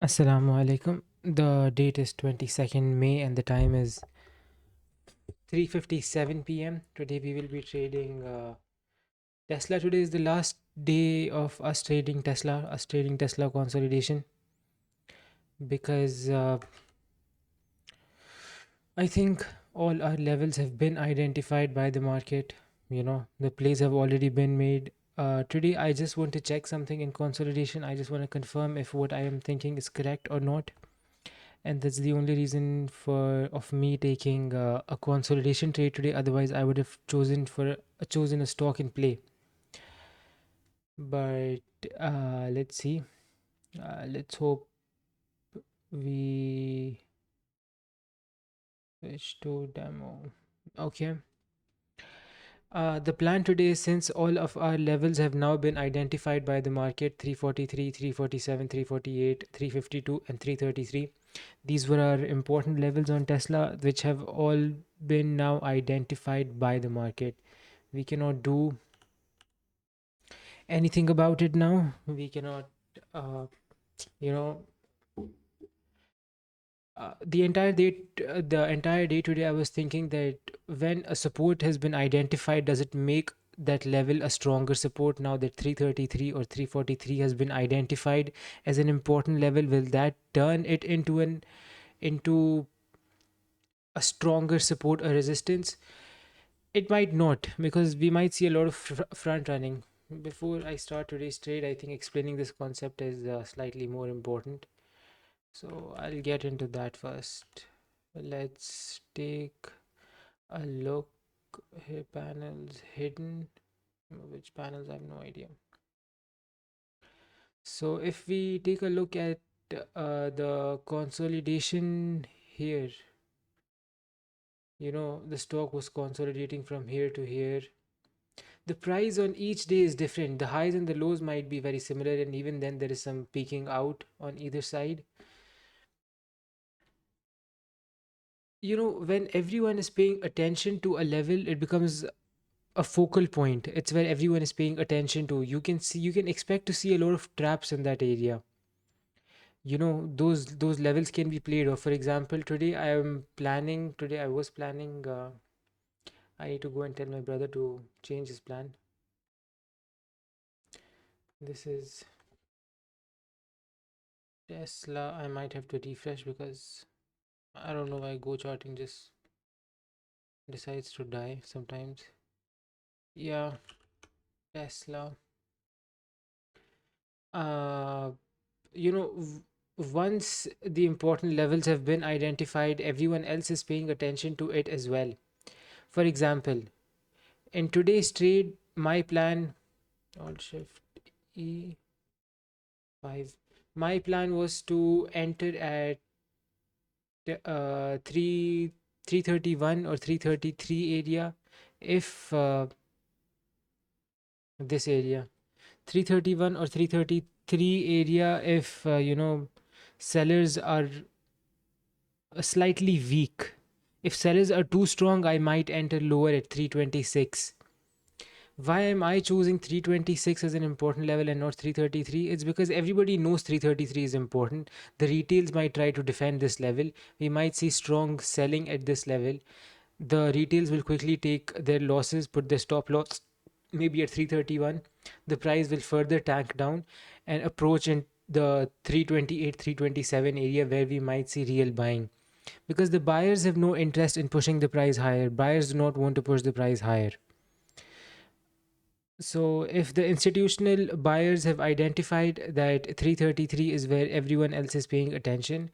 Assalamu alaikum. The date is 22nd May and the time is 3:57 p.m. Today we will be trading Tesla. Today is the last day of us trading Tesla consolidation because I think all our levels have been identified by the market. The plays have already been made. Today I just want to check something in consolidation. I just want to confirm if what I am thinking is correct or not, and that's the only reason for of me taking a consolidation trade today. Otherwise I would have chosen a stock in play. But let's see. Let's hope we switch to demo. Okay. The plan today is, since all of our levels have now been identified by the market: 343, 347, 348, 352, and 333. These were our important levels on Tesla, which have all been now identified by the market. We cannot do anything about it now. We cannot, uh, you know, the entire day today, I was thinking that when a support has been identified, does it make that level a stronger support? Now that 333 or 343 has been identified as an important level, will that turn it into a stronger support or resistance? It might not, because we might see a lot of front running. Before I start today's trade, I think explaining this concept is slightly more important. So I'll get into that first. Let's take a look here. Panels hidden. Which panels? I have no idea. So if we take a look at the consolidation here, the stock was consolidating from here to here. The price on each day is different. The highs and the lows might be very similar, and even then, there is some peaking out on either side. When everyone is paying attention to a level, it becomes a focal point. It's where everyone is paying attention to. You can expect to see a lot of traps in that area. Those levels can be played off. For example, today I was planning, I need to go and tell my brother to change his plan. This is Tesla. I might have to refresh because I don't know why Go charting just decides to die sometimes. Yeah, Tesla. Uh, Once the important levels have been identified, everyone else is paying attention to it as well. For example, in today's trade, my plan, Alt Shift E5, my plan was to enter at 331 or 333 area. If this area 331 or 333 area, if sellers are slightly weak. If sellers are too strong, I might enter lower at 326. Why am I choosing 326 as an important level and not 333? It's because everybody knows 333 is important. The retails might try to defend this level. We might see strong selling at this level. The retails will quickly take their losses, put their stop loss maybe at 331. The price will further tank down and approach in the 328, 327 area, where we might see real buying, because the buyers have no interest in pushing the price higher. Buyers do not want to push the price higher. So if the institutional buyers have identified that 333 is where everyone else is paying attention,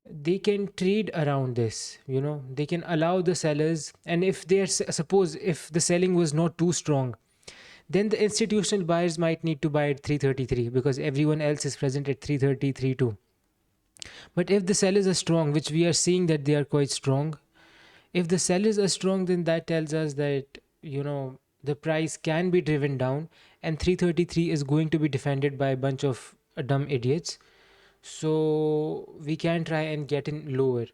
they can trade around this. They can allow the sellers, and if they're suppose if the selling was not too strong, then the institutional buyers might need to buy at 333 because everyone else is present at 333 too. But if the sellers are strong, which we are seeing that they are quite strong, if the sellers are strong, then that tells us that the price can be driven down, and 333 is going to be defended by a bunch of dumb idiots. So we can try and get in lower.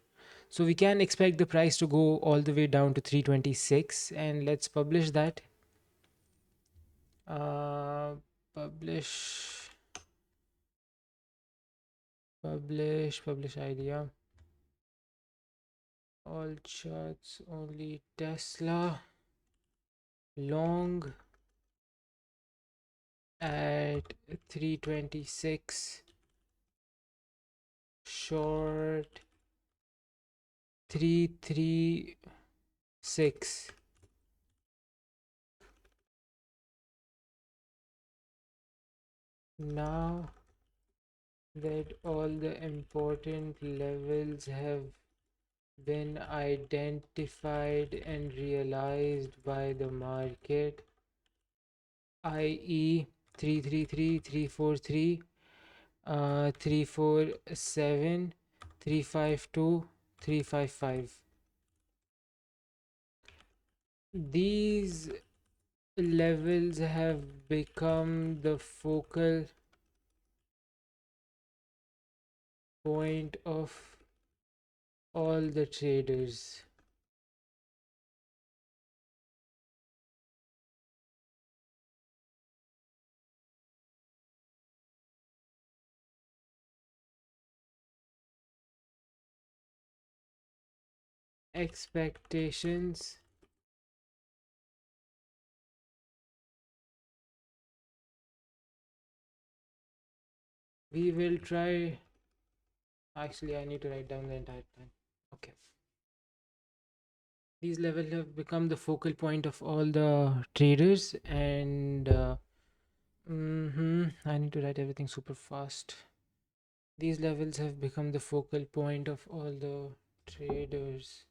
So we can expect the price to go all the way down to 326, and let's publish that. uh, Publish. Publish idea. All charts only Tesla. Long at 326. Short 336. Now that all the important levels have been identified and realized by the market, i.e., 333, 343, 347, 352, 355. These levels have become the focal point of all the traders. Expectations. We will try. Actually, I need to write down the entire plan. Okay. These levels have become the focal point of all the traders, and I need to write everything super fast. These levels have become the focal point of all the traders.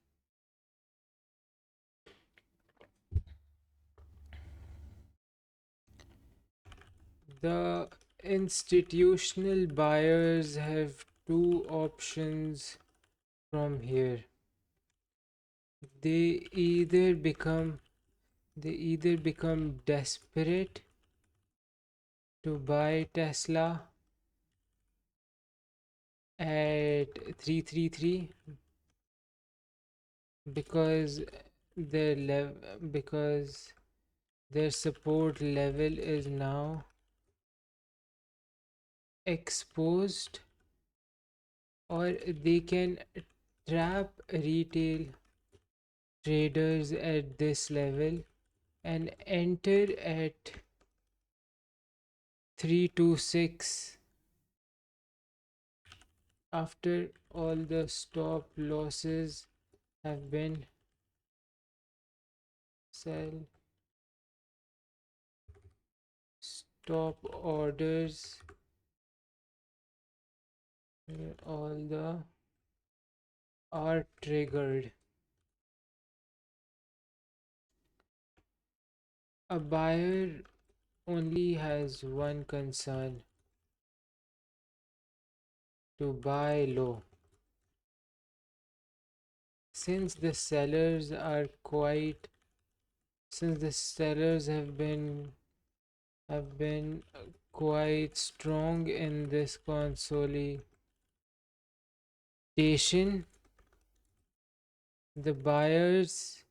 The institutional buyers have two options from here. They either become desperate to buy Tesla at 333 because because their support level is now exposed, or they can trap retail traders at this level and enter at 326 after all the stop losses have been sell stop orders, all the are triggered. A buyer only has one concern: to buy low. Since the sellers are quite since the sellers have been quite strong in this consolidation, the buyers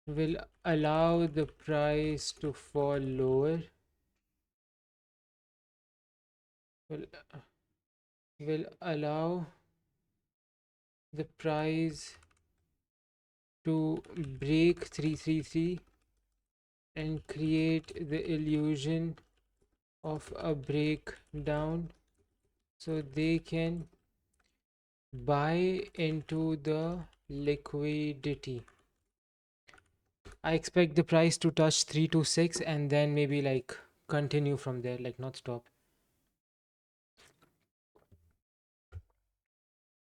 will allow the price to fall lower, will, will allow the price to break 333 and create the illusion of a breakdown so they can buy into the liquidity. I expect the price to touch 326 and then maybe like continue from there, like not stop.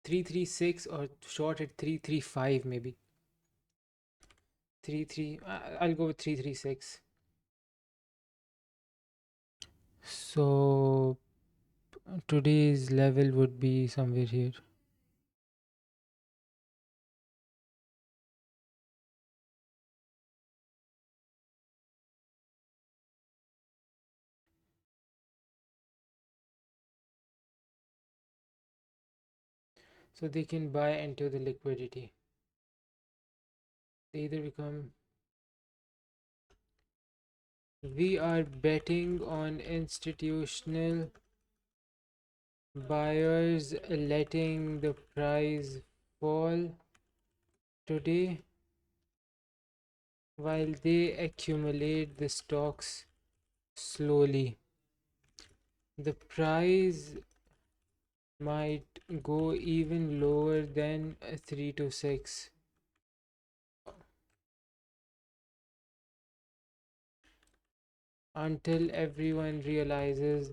336 or short at 335 maybe. 33, I'll go with 336. So today's level would be somewhere here. So they can buy into the liquidity. They either become We are betting on institutional Buyers letting the price fall today while they accumulate the stocks slowly. The price might go even lower than 3 to 6 until everyone realizes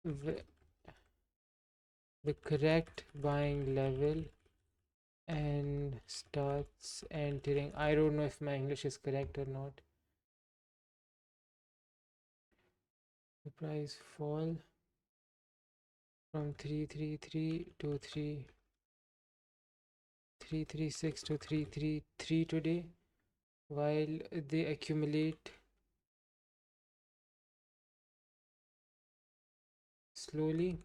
v- the correct buying level and starts entering. I don't know if my English is correct or not. The price fall from 333 to 3336 to 333 today while they accumulate slowly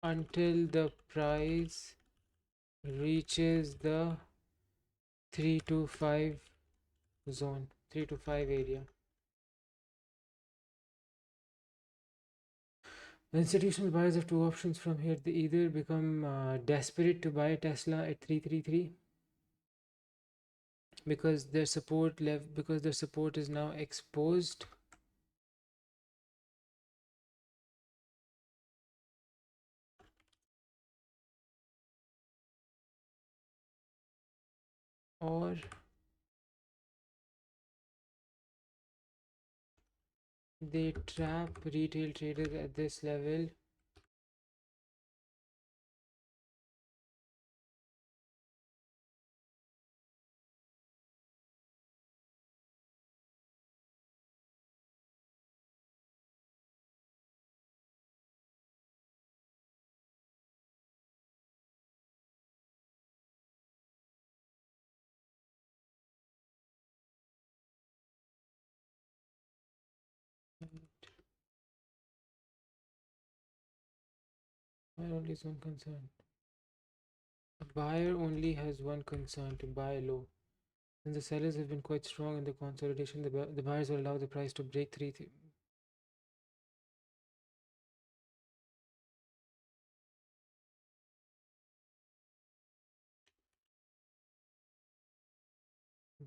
until the price reaches the 3 to 5 zone, 3 to 5 area. The institutional buyers have two options from here. They either become desperate to buy Tesla at 333 because their support is now exposed, or they trap retail traders at this level where only is one concern. A buyer only has one concern: to buy low. Since the sellers have been quite strong in the consolidation, the buyers will allow the price to break 3.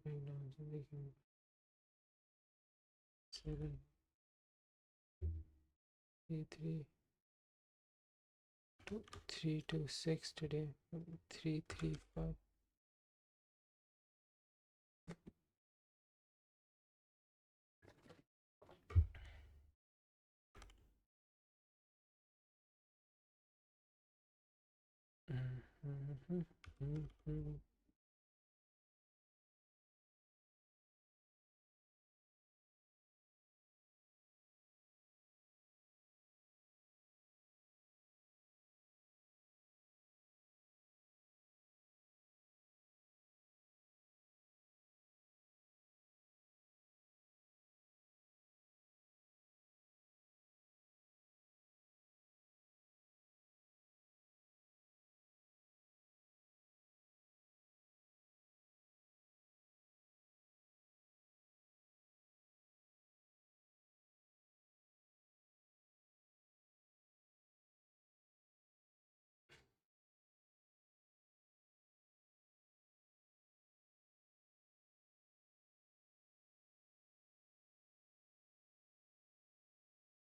Bring down so they can 7, 3, 3 to 3 to 6 today. 3, 3, 5.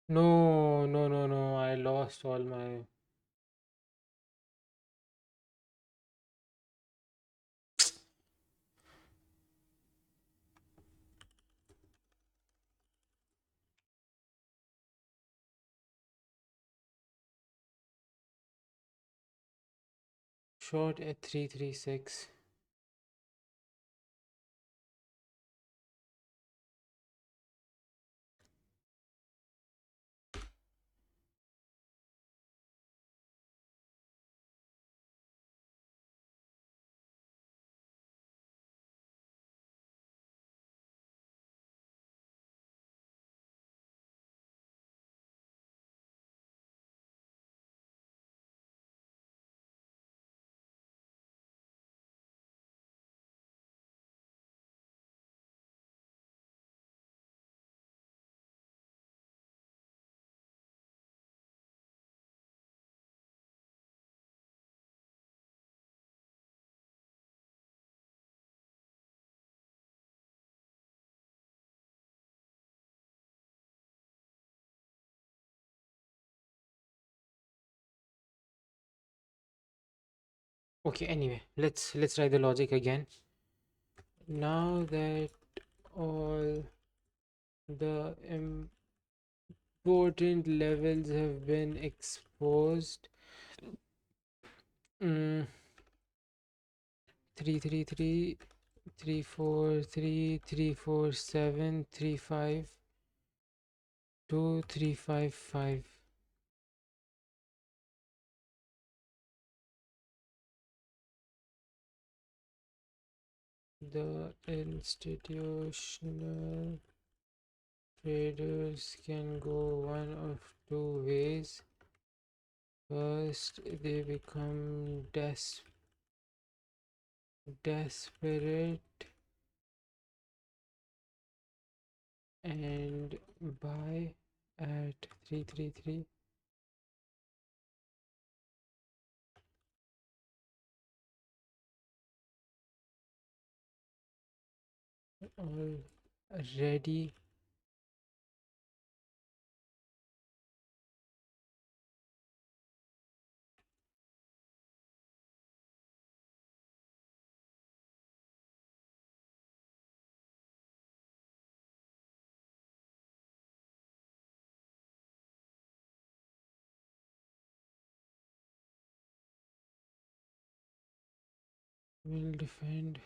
No, no, no, no. I lost all my short at 336. Okay, anyway, let's try the logic again. Now that all the important levels have been exposed, mm, 333, 343, 347, 352, 355. The institutional traders can go one of two ways. First, they become desperate and buy at 333, already will defend.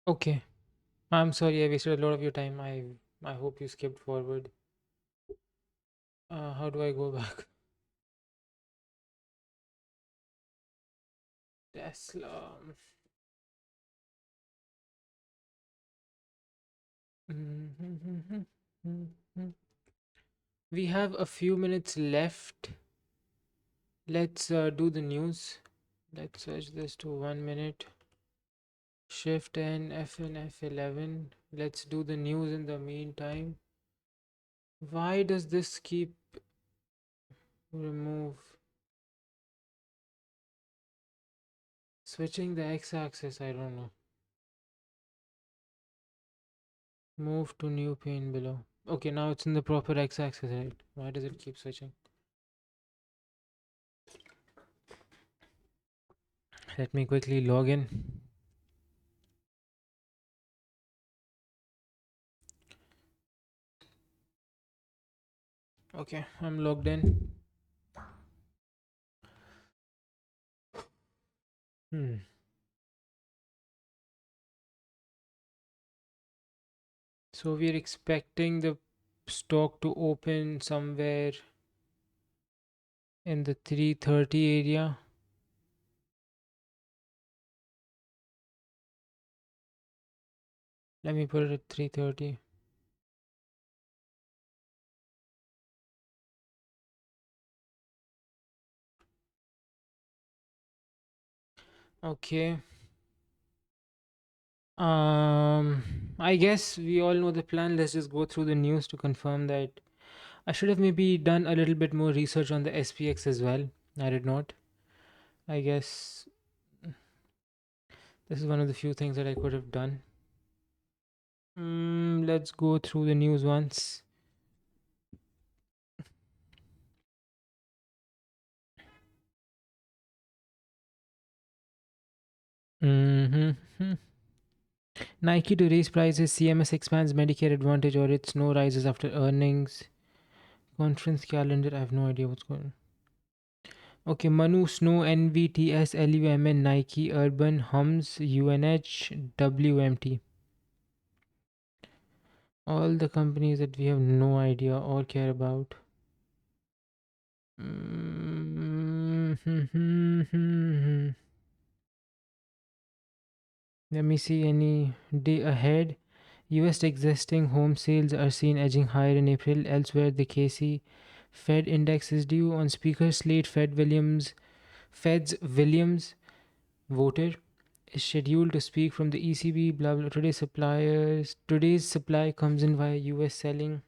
Okay. I'm sorry I wasted a lot of your time. I hope you skipped forward. How do I go back? Tesla. Mhm. We have a few minutes left. Let's do the news. Let's switch this to 1 minute. Shift N F and F11. Let's do the news in the meantime. Why does this keep remove switching the x-axis? I don't know. Move to new pane below. Okay, now it's in the proper x-axis, right? Why does it keep switching? Let me quickly log in. Okay, I'm logged in. Hmm. So we're expecting the stock to open somewhere in the 330 area. Let me put it at 330. Okay. I guess we all know the plan. Let's just go through the news to confirm that. I should have maybe done a little bit more research on the SPX as well. I did not. I guess this is one of the few things that I could have done. Let's go through the news once. Mm-hmm. Nike to raise prices. CMS expands Medicare Advantage audits. No rises after earnings. Conference calendar. I have no idea what's going on. Okay, Manu, Snow, NVTS, LUMN, Nike, Urban, Hums, UNH, WMT. All the companies that we have no idea or care about. Mm. Let me see any day ahead. US existing home sales are seen edging higher in April. Elsewhere, the KC Fed index is due on speaker slate. Fed's Williams voter is scheduled to speak from the ECB. Blah blah. Today's supply comes in via US selling.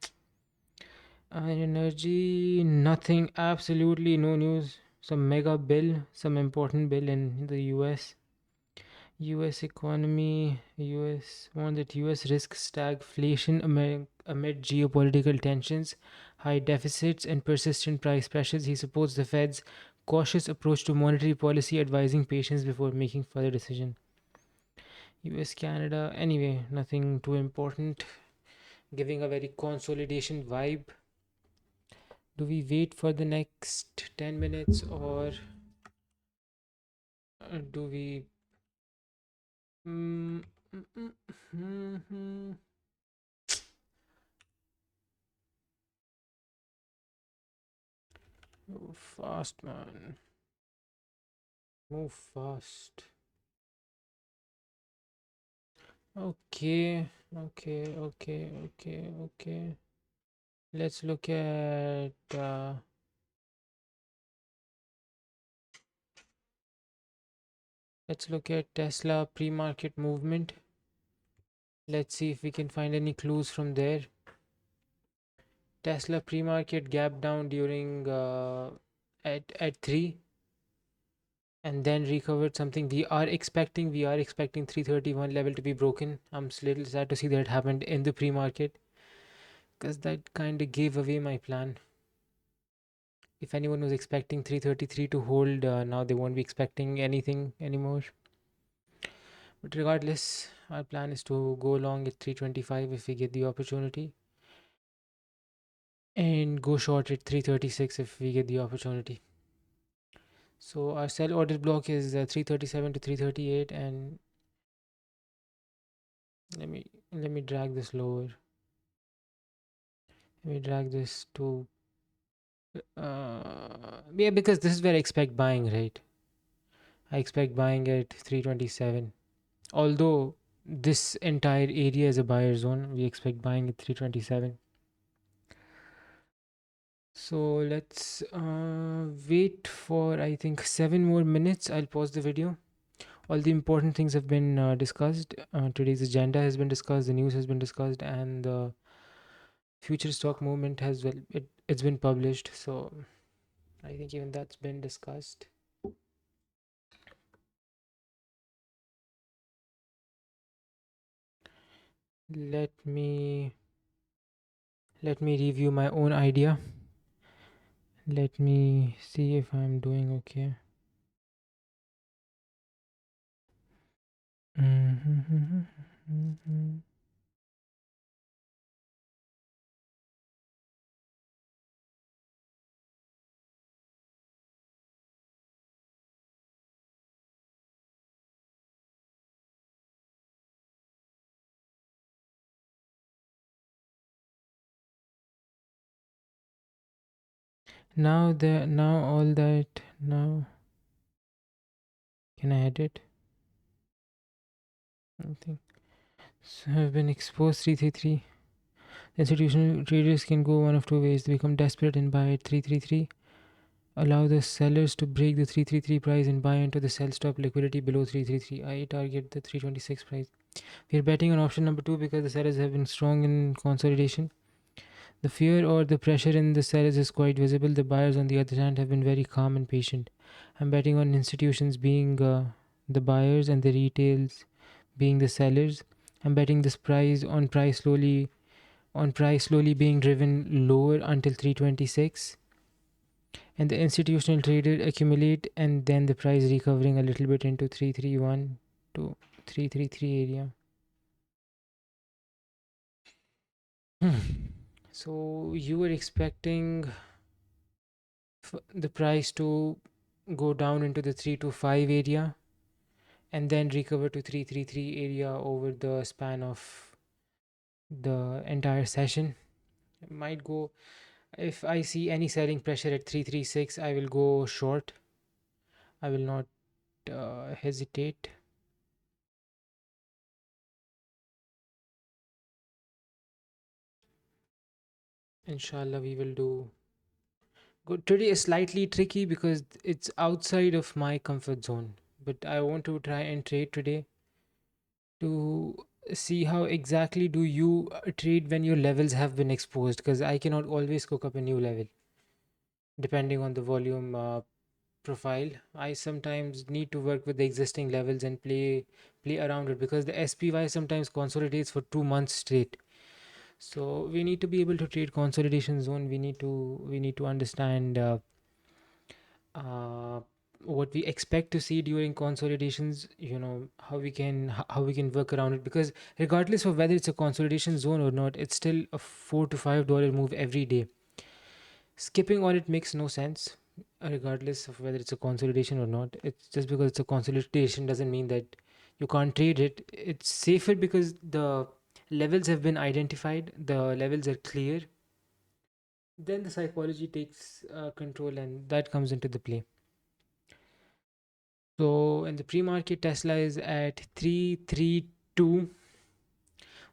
Energy, nothing. Absolutely no news. Some mega bill, some important bill in the US. US economy, US warned that US risks stagflation amid geopolitical tensions, high deficits, and persistent price pressures. He supports the Fed's cautious approach to monetary policy, advising patience before making further decision. US, Canada, anyway, nothing too important. Giving a very consolidation vibe. Do we wait for the next 10 minutes or do we. Mm, mm, mm, mm, mm. Move fast, man. Move fast. Okay, okay. Let's look at Tesla pre-market movement. Let's see if we can find any clues from there. Tesla pre-market gap down during at 3 and then recovered something. We are expecting 331 level to be broken. I'm little sad to see that it happened in the pre-market because that kind of gave away my plan. If anyone was expecting 333 to hold, now they won't be expecting anything anymore. But regardless, our plan is to go long at 325 if we get the opportunity, and go short at 336 if we get the opportunity. So our sell order block is 337 to 338, and Let me drag this lower. Let me drag this to yeah, because this is where I expect buying, right? I expect buying at 327. Although this entire area is a buyer zone, we expect buying at 327. So let's wait for, I think, 7 more minutes. I'll pause the video. All the important things have been discussed. Today's agenda has been discussed, the news has been discussed, and the future stock movement has, well, it's been published. So I think even that's been discussed. Let me review my own idea. Let me see if I'm doing okay. Now all that now can I edit? I think so have been exposed 333. Institutional traders can go one of two ways. They become desperate and buy at 333. Allow the sellers to break the 333 price and buy into the sell stop liquidity below 333. I target the 326 price. We are betting on option number 2 because the sellers have been strong in consolidation. The fear or the pressure in the sellers is quite visible. The buyers, on the other hand, have been very calm and patient. I'm betting on institutions being the buyers and the retails being the sellers. I'm betting this price slowly being driven lower until 326, and the institutional trader accumulate, and then the price recovering a little bit into 331 to 333 area. So you were expecting the price to go down into the 325 area and then recover to 333 area over the span of the entire session. It might go, if I see any selling pressure at 336, I will go short. I will not hesitate. Inshallah, we will do good. Today is slightly tricky because it's outside of my comfort zone, but I want to try and trade today to see how exactly do you trade when your levels have been exposed, because I cannot always cook up a new level depending on the volume profile. I sometimes need to work with the existing levels and play around it, because the SPY sometimes consolidates for 2 months straight. So we need to be able to trade consolidation zone. We need to understand uh, what we expect to see during consolidations, how we can work around it, because regardless of whether it's a consolidation zone or not, it's still a $4 to $5 move every day. Skipping on it makes no sense, regardless of whether it's a consolidation or not. It's just because it's a consolidation doesn't mean that you can't trade it. It's safer because the levels have been identified, the levels are clear. Then the psychology takes control, and that comes into the play. So in the pre-market, Tesla is at 332.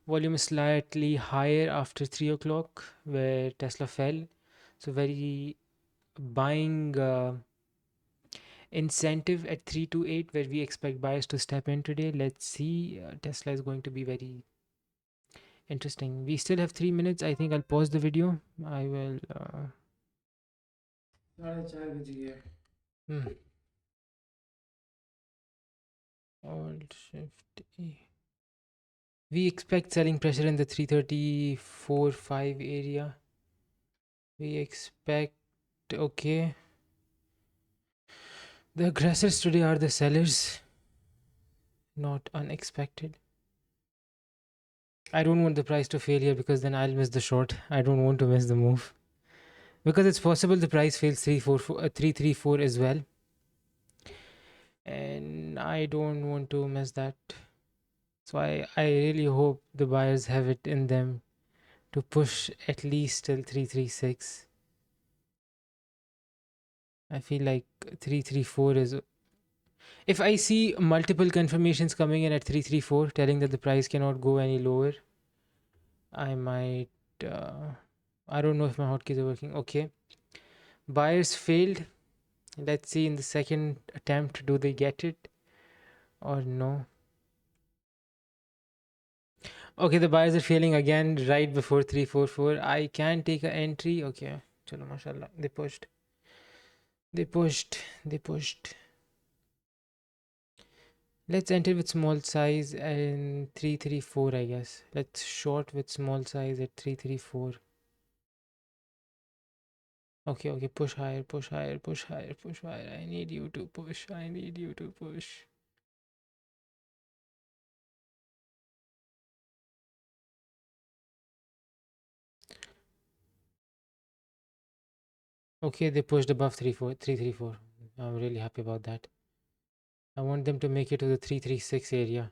Volume is slightly higher after 3 o'clock, where Tesla fell. So very buying incentive at 328, where we expect buyers to step in today. Let's see. Tesla is going to be very interesting. We still have 3 minutes. I think I'll pause the video. I will. 4:30 Hmm. Alt Shift E. We expect selling pressure in the 334.5 area. We expect, okay. The aggressors today are the sellers, not unexpected. I don't want the price to fail here because then I'll miss the short. I don't want to miss the move. Because it's possible the price fails 334 as well. And I don't want to miss that. So I really hope the buyers have it in them to push at least till 336. I feel like 334 is. If I see multiple confirmations coming in at 334 telling that the price cannot go any lower, I might. Uh, I don't know if my hotkeys are working. Okay. Buyers failed. Let's see in the second attempt, do they get it or no? Okay, the buyers are failing again right before 344. I can take an entry. Okay. Chalo, mashallah. They pushed. They pushed. They pushed. Let's enter with small size and 334, I guess. Let's short with small size at 334. Okay, okay, push higher, push higher, push higher, push higher. I need you to push. I need you to push. Okay, they pushed above 334. I'm really happy about that. I want them to make it to the 336 area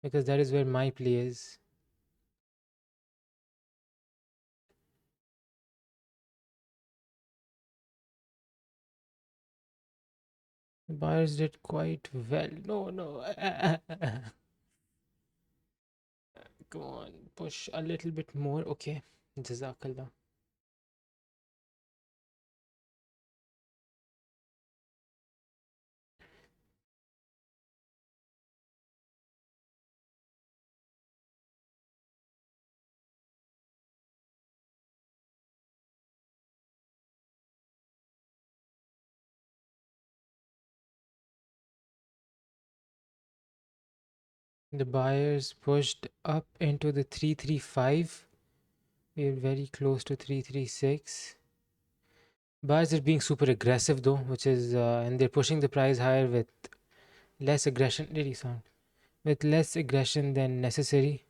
because that is where my play is. The buyers did quite well. No, no. Come on, push a little bit more. Okay, Jazakallah. The buyers pushed up into the 335. We're very close to 336. Buyers are being super aggressive though, which is and they're pushing the price higher with less aggression. Really sound with less aggression than necessary.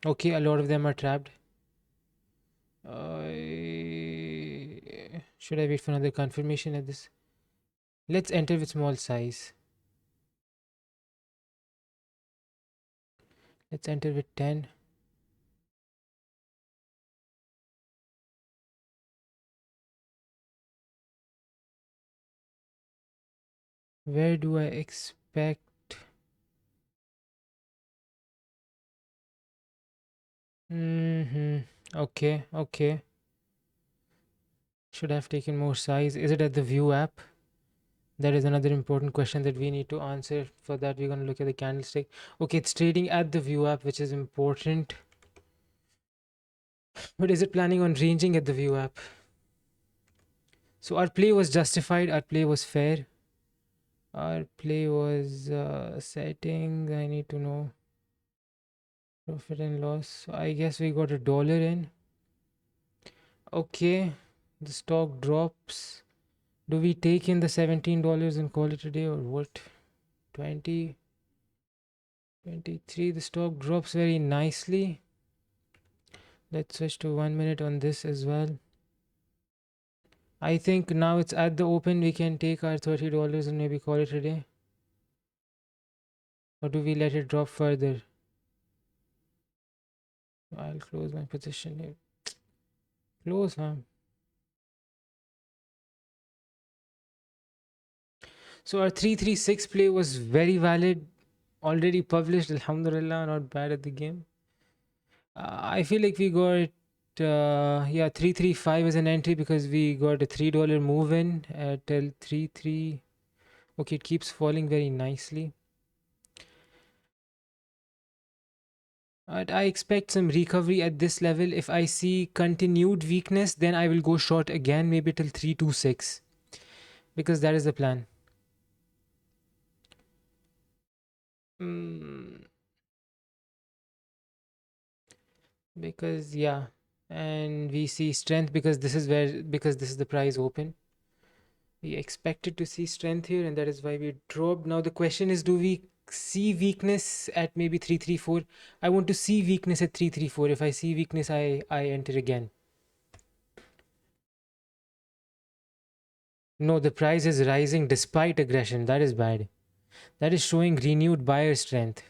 Okay, a lot of them are trapped. Should I wait for another confirmation at this? Let's enter with small size. Let's enter with 10. Where do I expect? Okay, okay. Should I have taken more size? Is it at the view app? That is another important question that we need to answer. For that, we're going to look at the candlestick. Okay, it's trading at the view app, which is important. But is it planning on ranging at the view app? So our play was justified. Our play was fair. Our play was setting. I need to know profit and loss. So I guess we got $1 in. Okay, the stock drops. Do we take in the $17 and call it a day or what? 20, 23. The stock drops very nicely. Let's switch to 1 minute on this as well. I think now it's at the open. We can take our $30 and maybe call it a day. Or do we let it drop further? I'll close my position here. Close, huh? So our 336 play was very valid. Already published. Alhamdulillah, not bad at the game. I feel like we got yeah, 335 as an entry because we got a $3 move in till 33. Okay, it keeps falling very nicely. I expect some recovery at this level. If I see continued weakness, then I will go short again, maybe till 326, because that is the plan. Mm, because yeah, and we see strength because this is the price open. We expected to see strength here, and that is why we dropped. Now the question is, do we see weakness at maybe 334? I want to see weakness at 334. If I see weakness, I enter again. No, the price is rising despite aggression. That is bad. That is showing renewed buyer strength.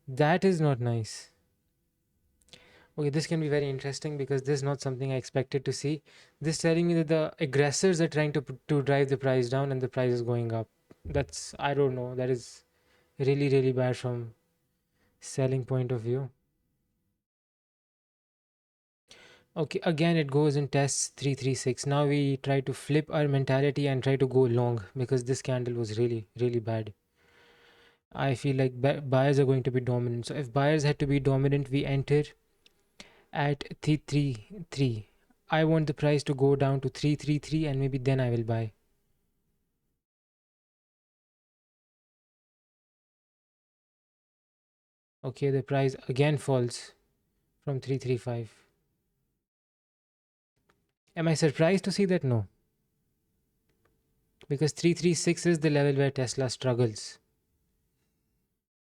That is not nice. Okay, this can be very interesting because this is not something I expected to see. This telling me that the aggressors are trying to drive the price down and the price is going up. That's, I don't know. That is really really bad from selling point of view. Okay, again it goes in tests 336. Now we try to flip our mentality and try to go long because this candle was really really bad. I feel like buyers are going to be dominant. So if buyers had to be dominant, we enter at 333. I want the price to go down to 333 and maybe then I will buy. Okay, the price again falls from 335. Am I surprised to see that? No, because 336 is the level where Tesla struggles.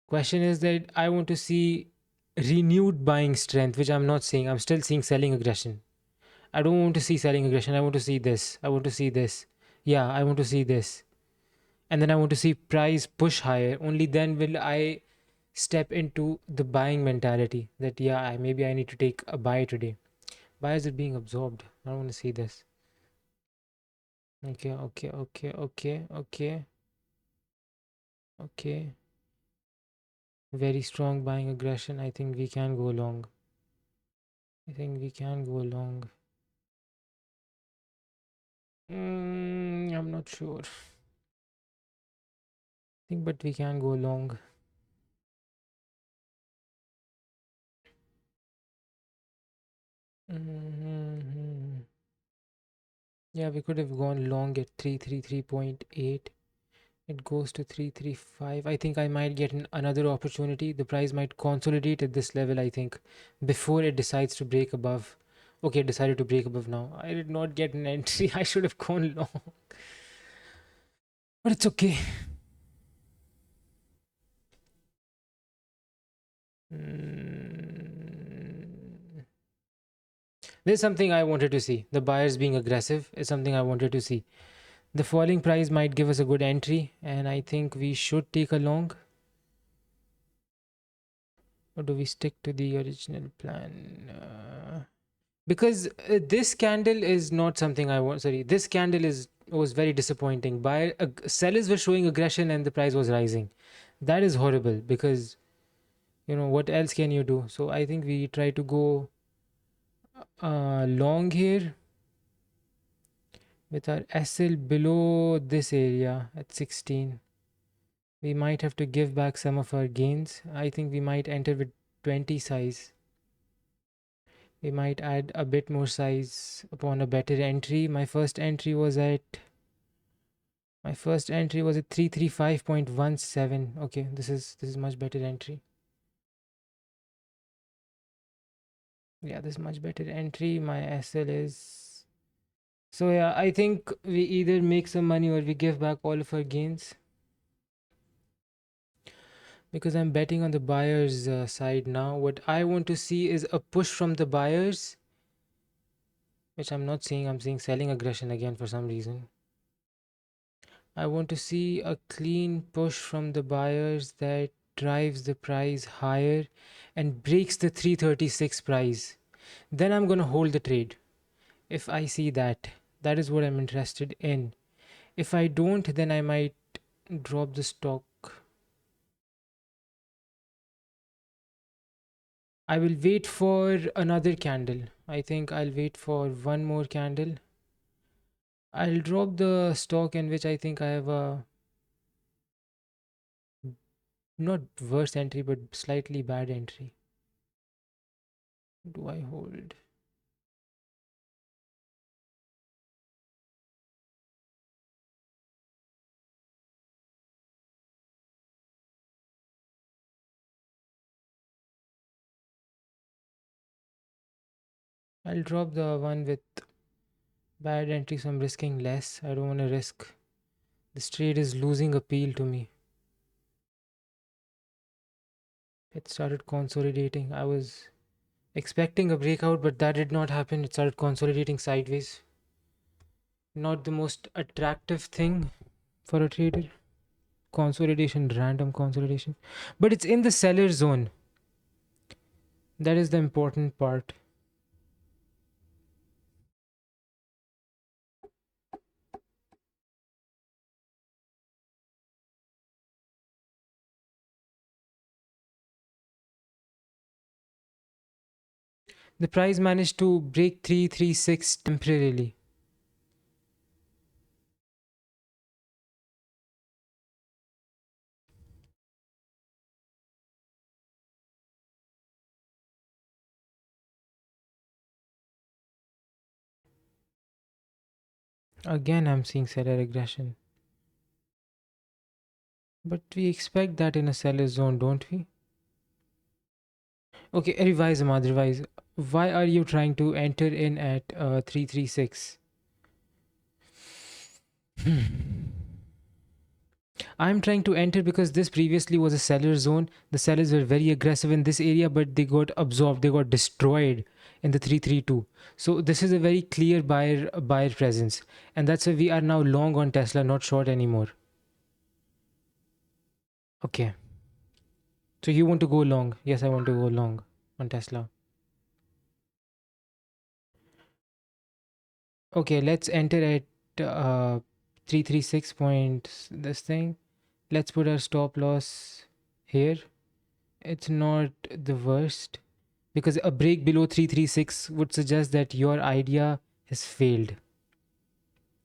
Question is that I want to see renewed buying strength, which I'm not seeing. I'm still seeing selling aggression. I don't want to see selling aggression. I want to see this. I want to see this. Yeah, I want to see this. And then I want to see price push higher. Only then will I step into the buying mentality that yeah, maybe I need to take a buy today. Buyers are being absorbed. I don't want to see this. Okay, okay, okay, okay, okay, okay. Very strong buying aggression. I think we can go long. I think we can go long. I'm not sure. I think, but we can go long. Mhm. Yeah, we could have gone long at 333.8. It goes to 335. I think I might get another opportunity. The price might consolidate at this level, I think, before it decides to break above. Okay, it decided to break above now. I did not get an entry. I should have gone long. But it's okay. Mm. There's something I wanted to see. The buyers being aggressive is something I wanted to see. The falling price might give us a good entry, and I think we should take a long. Or do we stick to the original plan? Because this candle is not something I want. Sorry, this candle is was very disappointing. Sellers were showing aggression and the price was rising. That is horrible because what else can you do? So I think we try to go long here with our SL below this area at 16. We might have to give back some of our gains. I think we might enter with 20 size. We might add a bit more size upon a better entry. My first entry was at 335.17. Okay, this is much better entry. Yeah, this is much better entry. My SL is, so yeah, I think we either make some money or we give back all of our gains because I'm betting on the buyers side now. What I want to see is a push from the buyers, which I'm not seeing. I'm seeing selling aggression again for some reason. I want to see a clean push from the buyers that drives the price higher and breaks the 336 price. Then I'm going to hold the trade. If I see that, that is what I'm interested in. If I don't, then I might drop the stock. I will wait for another candle. I think I'll wait for one more candle. I'll drop the stock in which I think I have a not worse entry but slightly bad entry. Do I hold? I'll drop the one with bad entry, so I'm risking less. I don't want to risk. This trade is losing appeal to me. It started consolidating. I was expecting a breakout, but that did not happen. It started consolidating sideways. Not the most attractive thing for a trader. Consolidation, random consolidation. But it's in the seller zone. That is the important part. The price managed to break 336 temporarily. Again, I'm seeing seller aggression. But we expect that in a seller zone, don't we? Okay, revise, Ahmad, revise. Why are you trying to enter in at 336? I'm trying to enter because this previously was a seller zone. The sellers were very aggressive in this area, but they got absorbed, they got destroyed in the 332. So this is a very clear buyer presence. And that's why we are now long on Tesla, not short anymore. Okay. So you want to go long? Yes, I want to go long on Tesla. Okay, let's enter at 336 points. This thing. Let's put our stop loss here. It's not the worst because a break below 336 would suggest that your idea has failed,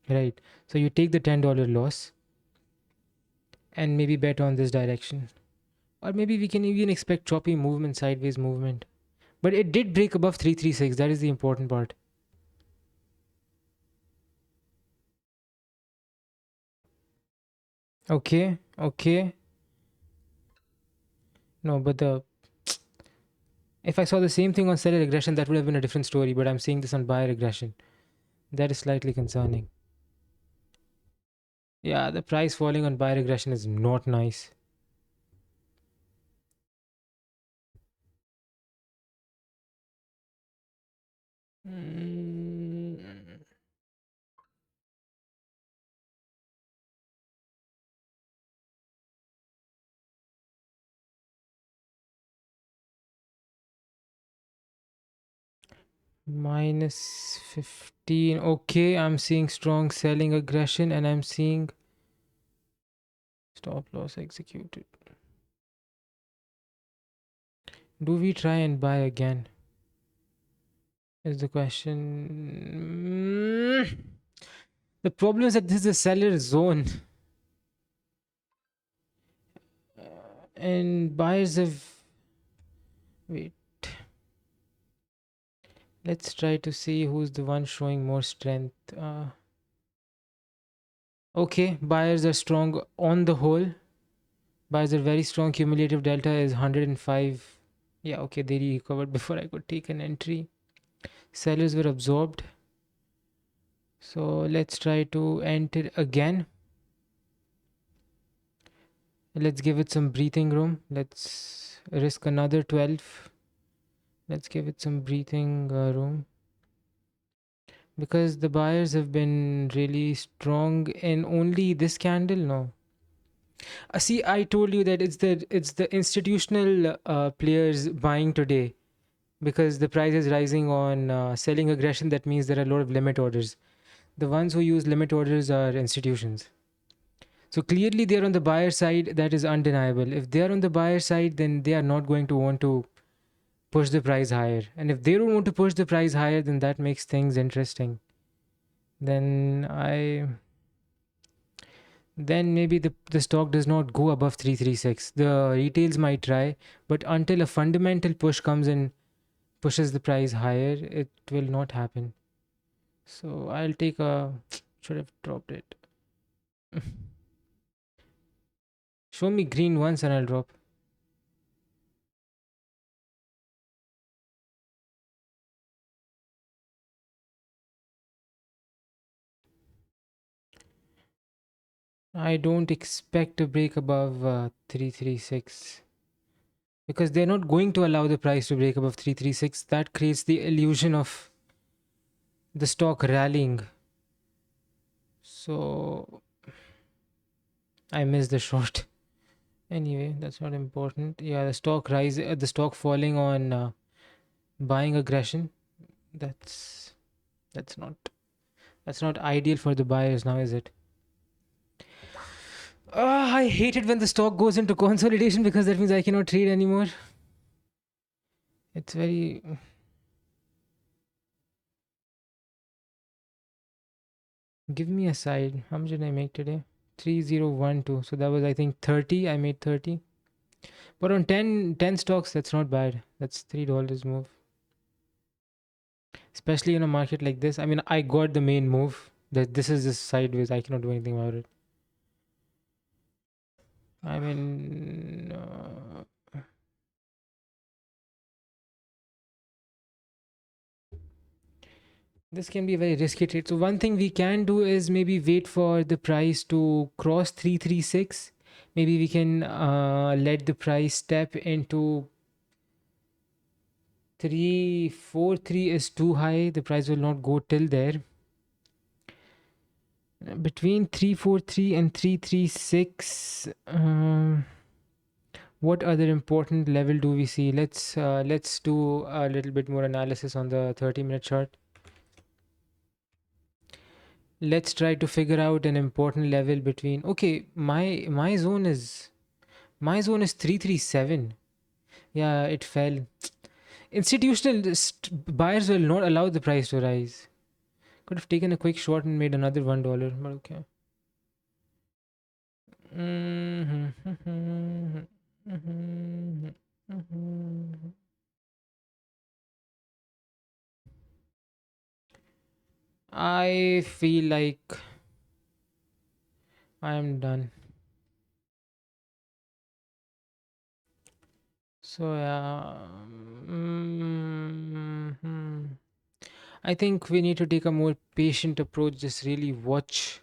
right? So you take the $10 loss and maybe bet on this direction. Or maybe we can even expect choppy movement, sideways movement. But it did break above 336. That is the important part. Okay, okay. No, but the if I saw the same thing on seller aggression, that would have been a different story. But I'm seeing this on buyer aggression. That is slightly concerning. Yeah, the price falling on buyer aggression is not nice. Mm, minus 15. Okay, I'm seeing strong selling aggression and I'm seeing stop loss executed. Do we try and buy again? Is the question. The problem is that this is a seller zone and buyers have. Wait, let's try to see who's the one showing more strength. Okay, buyers are strong on the whole. Buyers are very strong. Cumulative delta is 105. Yeah, okay, they recovered before I could take an entry. Sellers were absorbed. So let's try to enter again. Let's give it some breathing room. Let's risk another 12. Let's give it some breathing room because the buyers have been really strong in only this candle. No, see, I told you that it's the institutional players buying today because the price is rising on selling aggression. That means there are a lot of limit orders. The ones who use limit orders are institutions. So clearly they're on the buyer side. That is undeniable. If they are on the buyer side, then they are not going to want to push the price higher. And if they don't want to push the price higher, then that makes things interesting. Then I then maybe the stock does not go above 336. The retails might try, but until a fundamental push comes and pushes the price higher, it will not happen. So I'll take a should have dropped it. Show me green once and I'll drop. I don't expect a break above 336 because they're not going to allow the price to break above 336. That creates the illusion of the stock rallying. So I missed the short. Anyway, that's not important. Yeah, the stock rise, the stock falling on buying aggression. That's that's not that's not ideal for the buyers now, is it? I hate it when the stock goes into consolidation because that means I cannot trade anymore. It's very. Give me a side. How much did I make today? 3012. So that was, I think, 30. I made 30. But on 10 stocks, that's not bad. That's $3 move. Especially in a market like this. I mean, I got the main move. That this is just sideways. I cannot do anything about it. I mean, this can be a very risky trade. So one thing we can do is maybe wait for the price to cross 336. Maybe we can let the price step into 343 is too high. The price will not go till there. Between 343 and 336, what other important level do we see? Let's do a little bit more analysis on the 30-minute chart. Let's try to figure out an important level between. Okay, my zone is 337. Yeah, it fell. Institutional buyers will not allow the price to rise. Could have taken a quick short and made another $1, but okay. I feel like I am done. So yeah, I think we need to take a more patient approach. Just really watch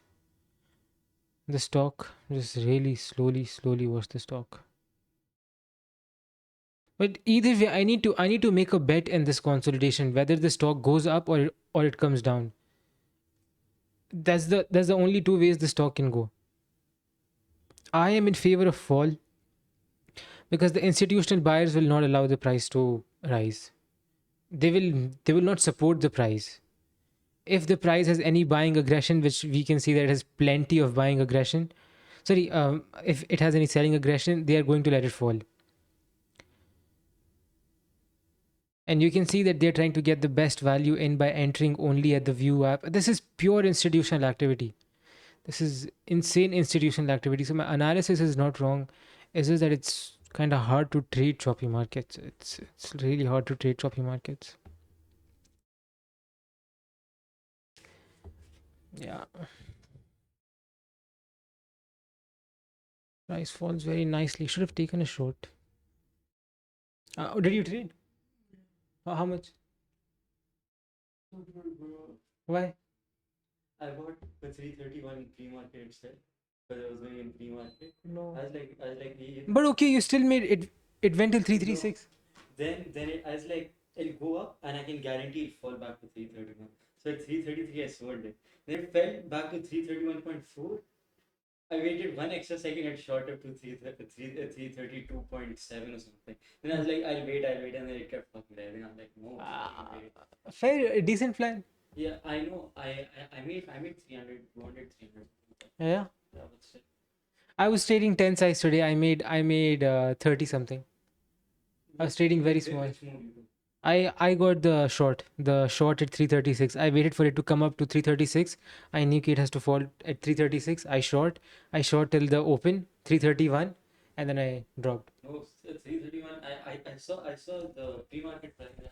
the stock. Just really slowly watch the stock. But either way, I need to make a bet in this consolidation whether the stock goes up or it comes down. That's the only two ways the stock can go. I am in favor of fall because the institutional buyers will not allow the price to rise. They will not support the price. If the price has any buying aggression, which we can see that it has plenty of buying aggression, sorry, if it has any selling aggression, they are going to let it fall. And you can see that they're trying to get the best value in by entering only at the view app. This is pure institutional activity. This is insane institutional activity. So my analysis is not wrong. It's just that it's kind of hard to trade choppy markets. It's really hard to trade choppy markets. Yeah, price falls very nicely. Should have taken a short. Did you trade? How much? Why? I bought the 331 in pre-market itself because I was going in pre-market. No. I was like, but okay, you still made it. It went till 336. I was like, it'll go up and I can guarantee it'll fall back to 331. So at 333, I sold it. Then it fell back to 331.4. I waited one extra second and shot up to 332.7 or something. Then I was like, I'll wait, and then it kept fucking rising. I'm like, no, fucking wait. Fair, a decent plan. Yeah, I know. I made 300, 200, 300. Yeah. Yeah, but still. I was trading 10 size today. I made 30 something. I was trading very small. Which move you do? I got the short at 336. I waited for it to come up to 336. I knew it has to fall at 336. I short till the open 331, and then I dropped. No, 331. I saw the pre-market price.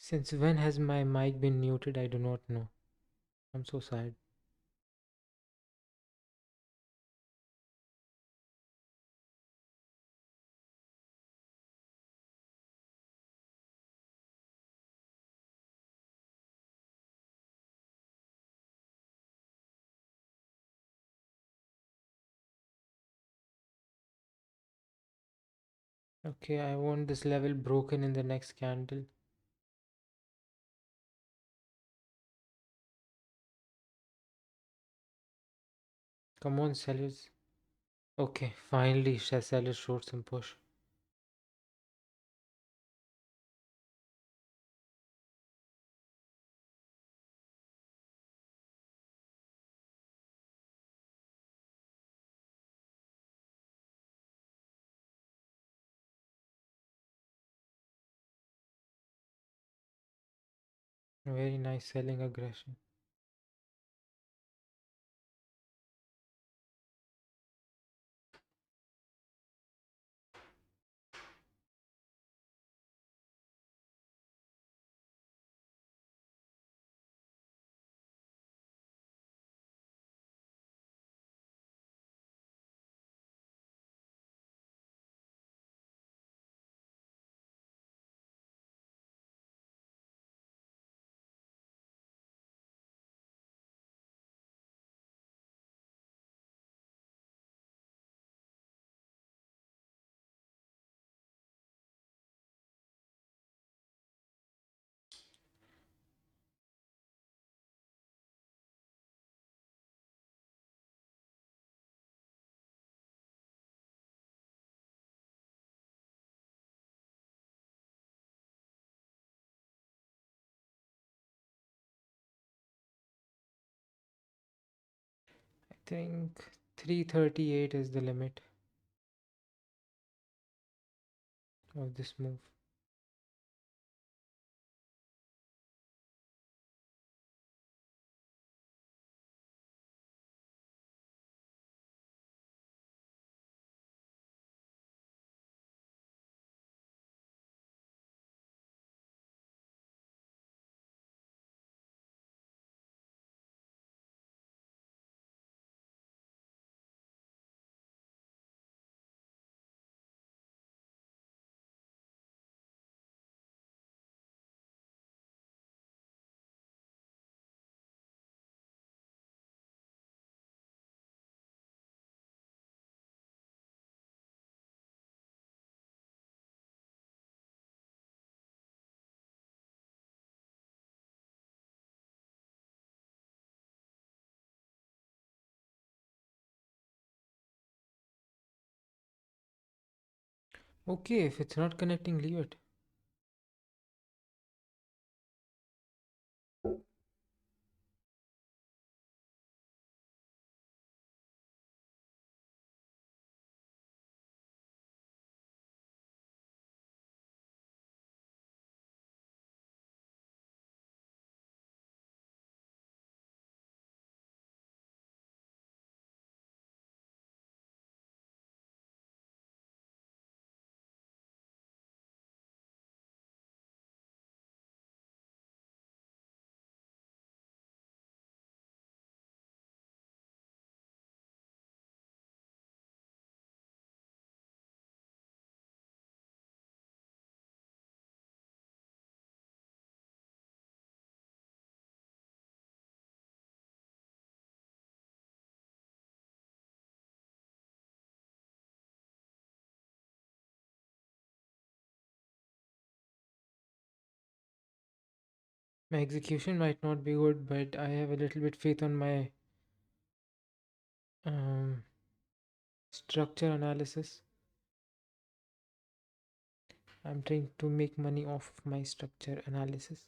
Since when has my mic been muted? I do not know. I'm so sad. Okay, I want this level broken in the next candle. Come on, sellers. Okay, finally, sellers showed some push. Very nice selling aggression. I think 338 is the limit of this move. Okay, if it's not connecting, leave it. My execution might not be good, but I have a little bit faith on my um, structure analysis. I'm trying to make money off of my structure analysis.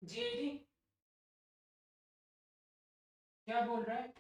जी क्या बोल रहा है?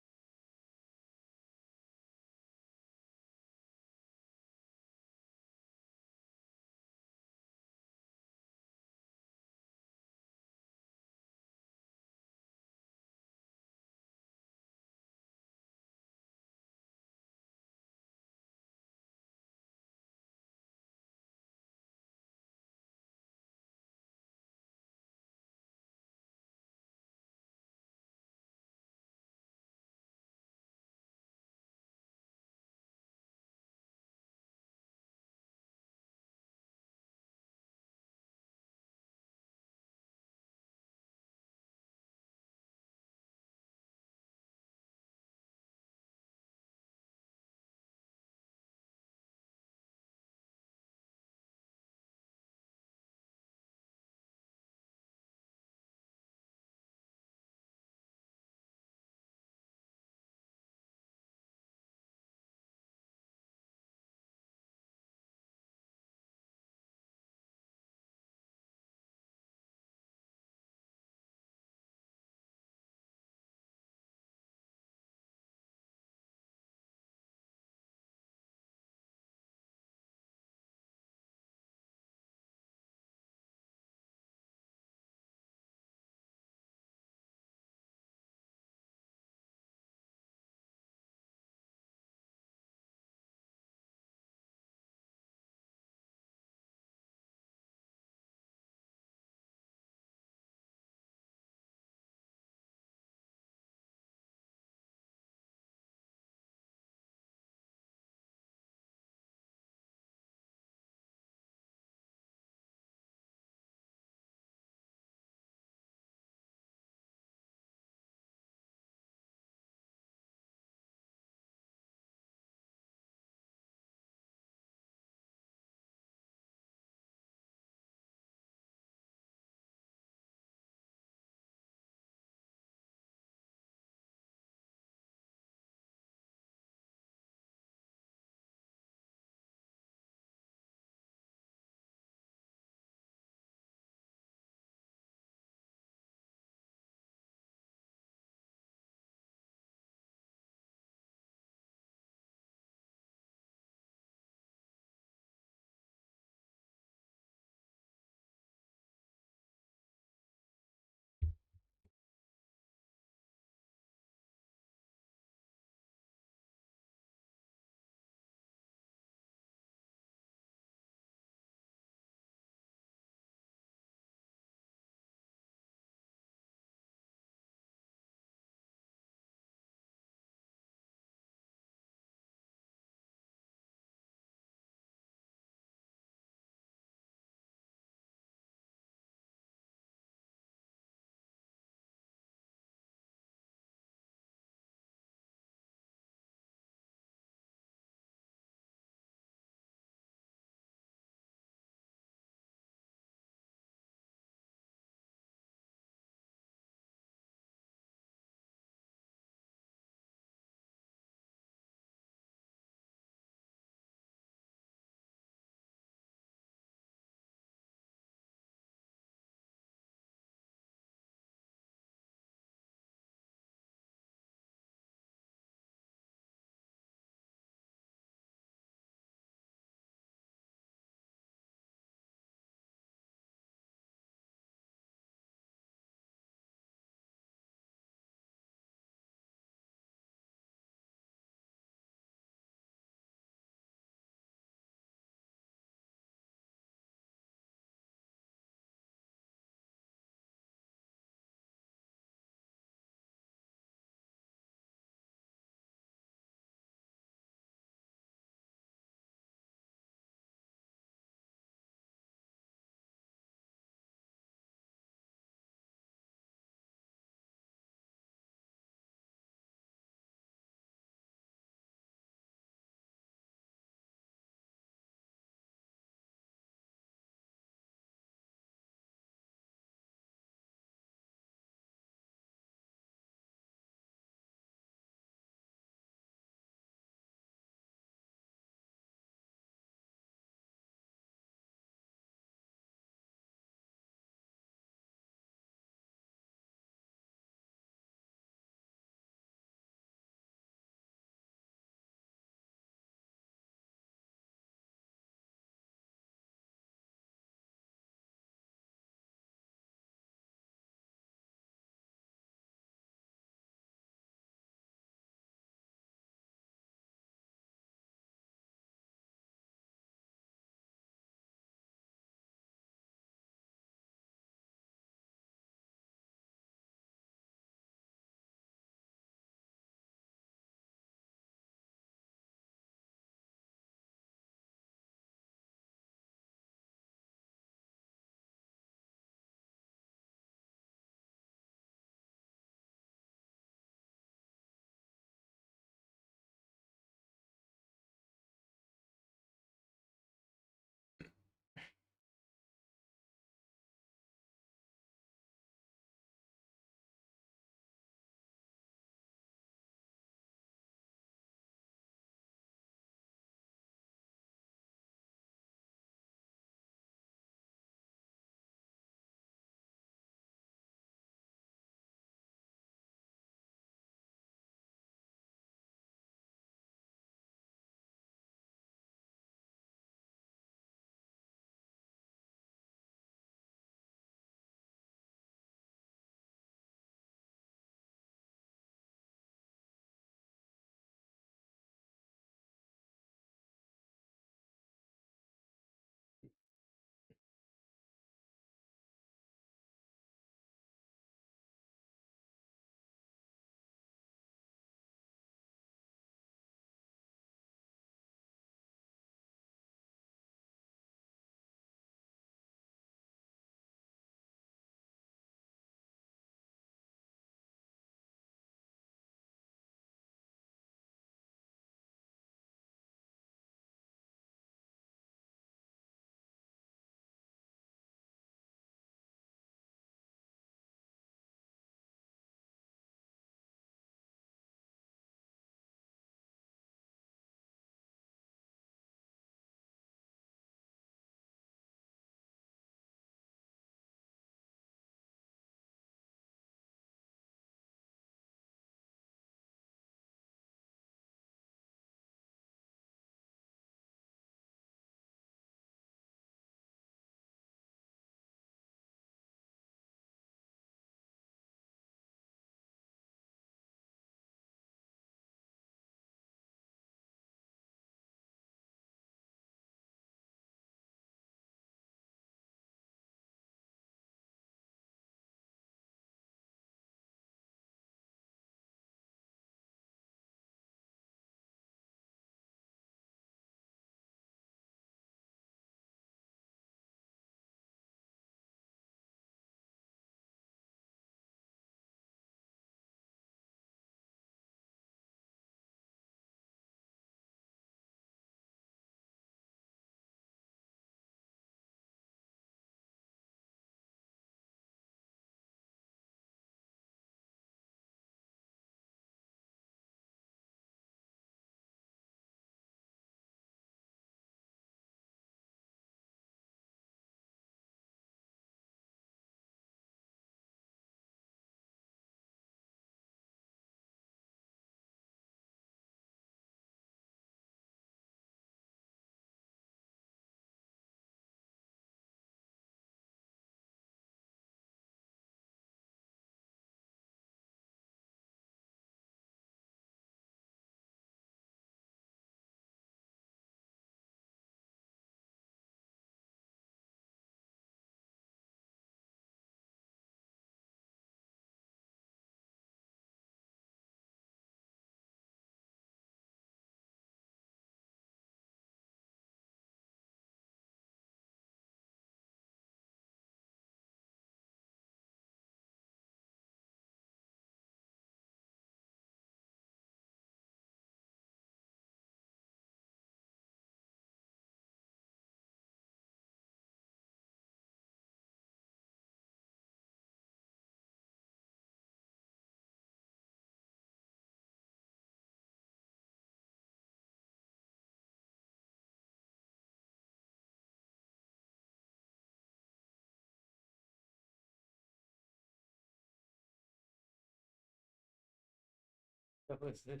बस फिर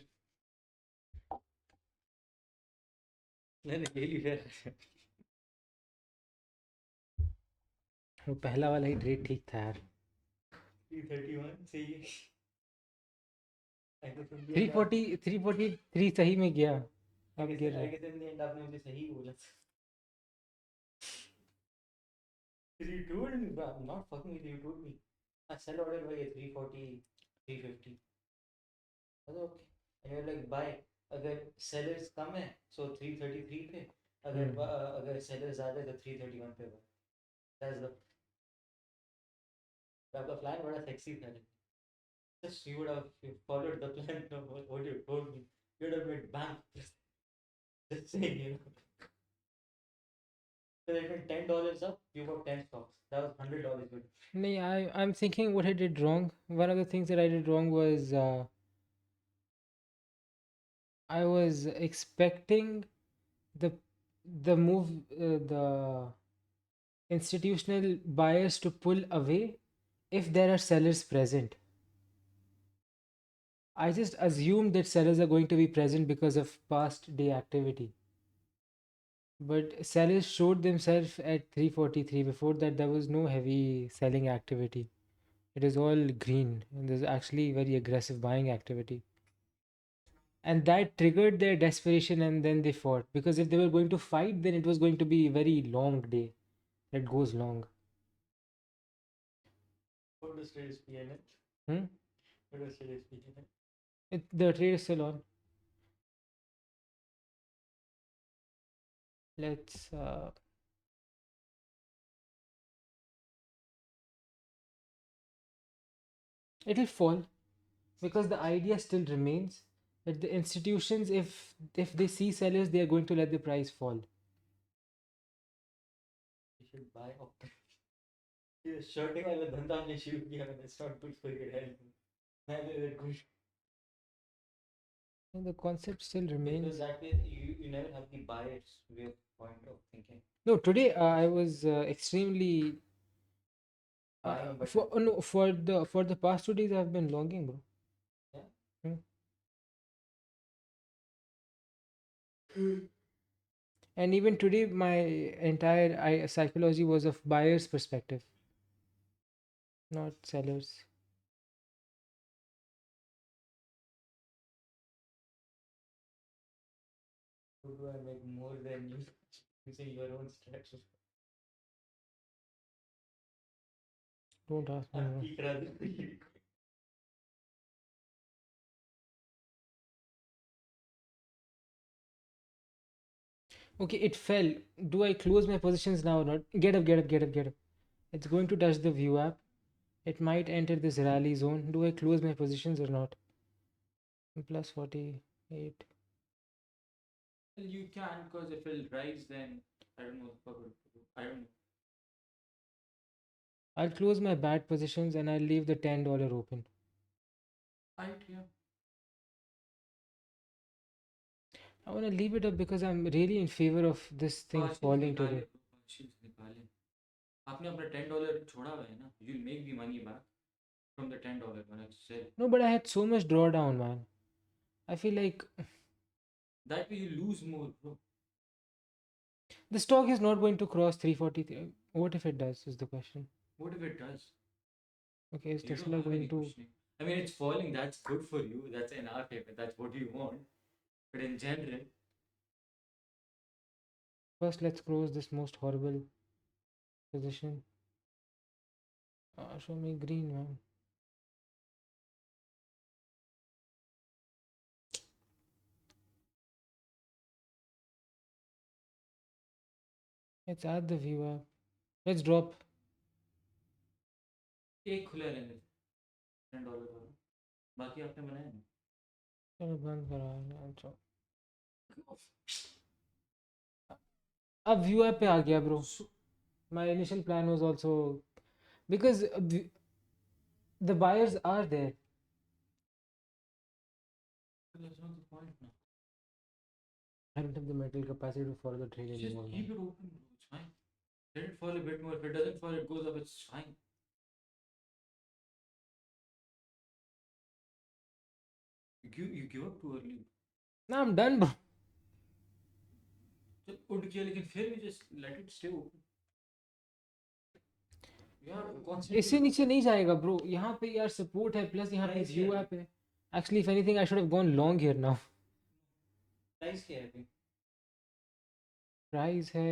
मैंने ले लिया। वो पहला वाला ही ट्रेड ठीक था यार। 331 सही है। I guess in the three end forty 343 सही में गया, I अब guess गिर I रहा है। guess in the end आपने मुझे सही बोला। You told me, bro. I'm not fucking with you. You told me. I sell order by 340, 350. मतलब okay. And you're like buy. अगर sellers कम है so 333 पे, हम्म। अगर sellers ज़्यादा है तो 331 पे buy. That's the आपका plan बड़ा sexy था। Just you would have followed the plan. No, what you told me. You would have made bank. Just saying, you know. So it went $10 up. You bought 10 stocks. That was $100 good. नहीं, I'm thinking what I did wrong. One of the things that I did wrong was I was expecting the the move the institutional buyers to pull away if there are sellers present. I just assumed that sellers are going to be present because of past day activity. But sellers showed themselves at 343. Before that, there was no heavy selling activity. It is all green, and there's actually very aggressive buying activity. And that triggered their desperation, and then they fought. Because if they were going to fight, then it was going to be a very long day that goes long. What does trade PNL? Hmm? What does trade PNL? The trade is still on. Let's. It'll fall because the idea still remains that the institutions, if they see sellers, they are going to let the price fall. You should buy up. ये shirting वाला धंधा हमने शुरू किया मैंने stock books for your help. मैंने that good And the concept still because remains. that way you never have the buyer's way of point of thinking. No, today I was extremely Buying but for no for the past 2 days I've been longing, bro. yeah. Hmm. And even today, my entire psychology was of buyer's perspective, not sellers. How do I make more than you using your own strategy? Don't ask me, I'm bro. peak rather than you. Okay, it fell. Do I close my positions now or not? Get up, get up, get up, get up. It's going to touch the view app. It might enter this rally zone. Do I close my positions or not? Plus 48. Well, you can because if it rise, then I don't know what the fuck would do. I don't know. I'll close my bad positions and I'll leave the $10 open. Yeah. I want to leave it up because I'm really in favor of this thing Partials falling निकाले today. bro, partials निकाले. आपने अपना $10 छोड़ा हुआ है ना? You'll make the money back from the $10 when it's sell. No, but I had so much drawdown, man. I feel like That way you lose more, bro. the stock is not going to cross 343. What if it does? Is the question. What if it does? Okay, is You don't Tesla have any going to? cushioning. I mean, it's falling. That's good for you. That's in our favor. That's what you want. But in general, First, let's close this most horrible position. Show me green, man. Let's add the view app. Let's drop. एक खुला रहने दो $10 वाला. बाकी आपने बनाया ना. चलो बंद करो अच्छा. अब व्यू ऐप पे आ गया bro. My initial plan was also because the buyers are there. That's not the point now. I don't have the mental capacity to follow the trade Just anymore, keep man. it open, bro. It's fine. Let it fall a bit more. If it doesn't fall, it goes up. It's fine. you give up too early. Now I'm done, bro. जब उठ गया लेकिन फिर भी just let it stay open. यार इससे concentrate. नीचे नहीं जाएगा ब्रो, यहाँ पे यार सपोर्ट है, प्लस यहाँ पे Price क्या व्यू है? ऐप है. Actually if anything I should have gone long here now. Price क्या है अभी? प्राइस है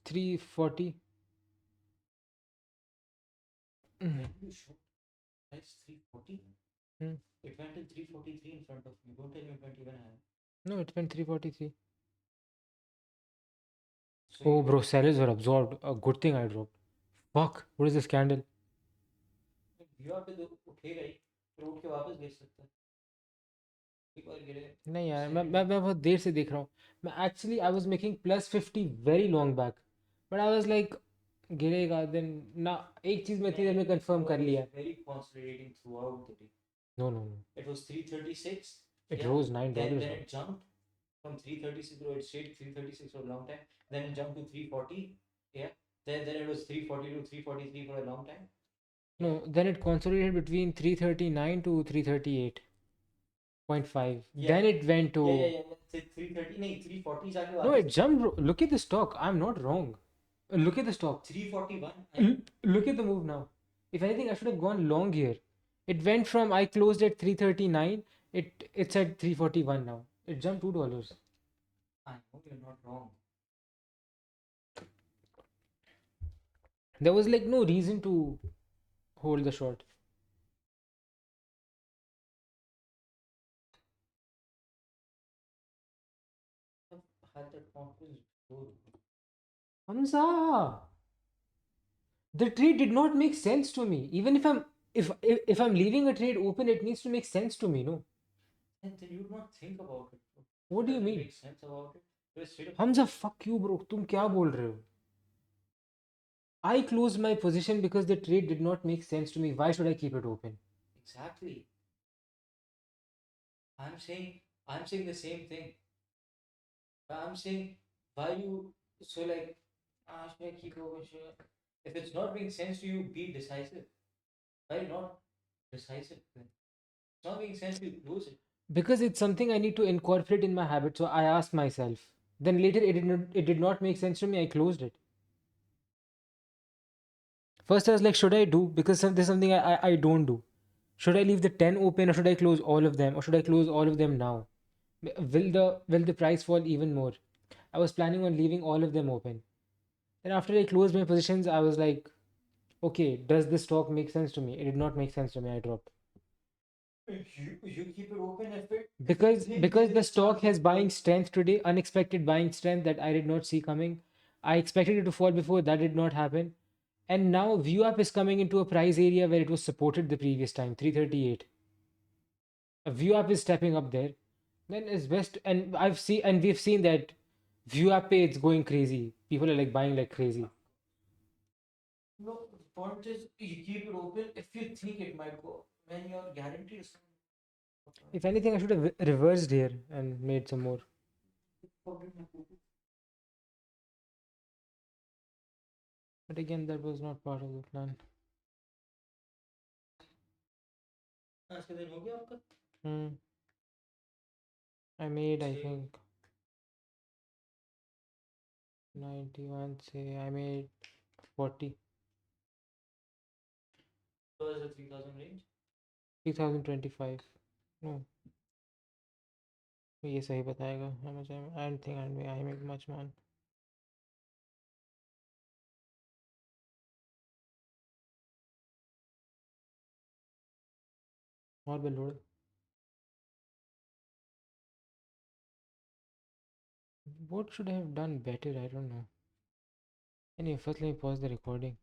340. Value short. Price 340. It went to 343 in front of me. Don't tell me it went even higher. No, it went 343. So Oh, you bro, sellers were absorbed. A good thing I dropped. Fuck, what is this candle? यहाँ पे तो उठेगा ही, फिर उठ के वापस गिर सकता है. एक बार गिरे. नहीं यार, Sell मैं it. मैं मैं बहुत देर से देख रहा हूँ. मैं actually I was making +50 very long back, but I was like गिरेगा देन ना. एक चीज़ मैं इतनी देर में कंफर्म कर It लिया. was very consolidating throughout the day. No no no, It was 336. It Yeah. Rose Then $9 then now. it jumped from 336, bro. It stayed 336 for a long time. Then it jumped to 340. Yeah. Then it was 340 to 343 for a long time. Yeah. No, then it consolidated between 339 to 338.5. Yeah. Then it went Yeah, to. yeah, yeah. Say 330. नहीं 340 जाके No, वापस it jumped, bro. Look at the stock. I'm not wrong. Look at the stock. 341. Look at the move now. If anything, I should have gone long here. It went from I closed at 339. It's at 341 now. It jumped $2. I know you're not wrong. There was like no reason to hold the short. I've had that confidence before. Hamza, the trade did not make sense to me. Even if I'm leaving a trade open, it needs to make sense to me, no? And then you would not think about it, bro. What do you Doesn't mean? make sense about it. You're straight up. Hamza, fuck you, bro. तुम क्या बोल रहे हो? I closed my position because the trade did not make sense to me. Why should I keep it open? Exactly. I'm saying the same thing. I'm saying why you so like should I keep over here? If it's not making sense to you, be decisive. Why not decisive then? It's not making sense to you, close it. Because it's something I need to incorporate in my habit. So I asked myself. Then later it did not make sense to me. I closed it. First I was like, should I do? Because there's something I don't do. Should I leave the 10 open or should I close all of them? Or should I close all of them now? Will the price fall even more? I was planning on leaving all of them open. Then after I closed my positions, I was like, okay, does this stock make sense to me? It did not make sense to me. I dropped. You keep it open if you think Because there the is stock chance has of buying falling. strength today, unexpected buying strength that I did not see coming. I expected it to fall before, that did not happen. And now VWAP is coming into a price area where it was supported the previous time, 338. A VWAP is stepping up there. Then is best, and we've seen that VWAP it's going crazy. People are like buying like crazy. No, the point is you keep it open if you think it might go. When you're guaranteed it's If anything, I should have reversed here and made some more. not. But again, that was not part of the plan. आज का दिन हो गया आपका? Hmm. I made, I छः. think, 91. Say I made 40. So is the 3000 range? 3025. No, ये सही बताएगा. How much I don't think I make much, man. और बेलोड. What should I have done better? I don't know. Anyway, first let me pause the recording.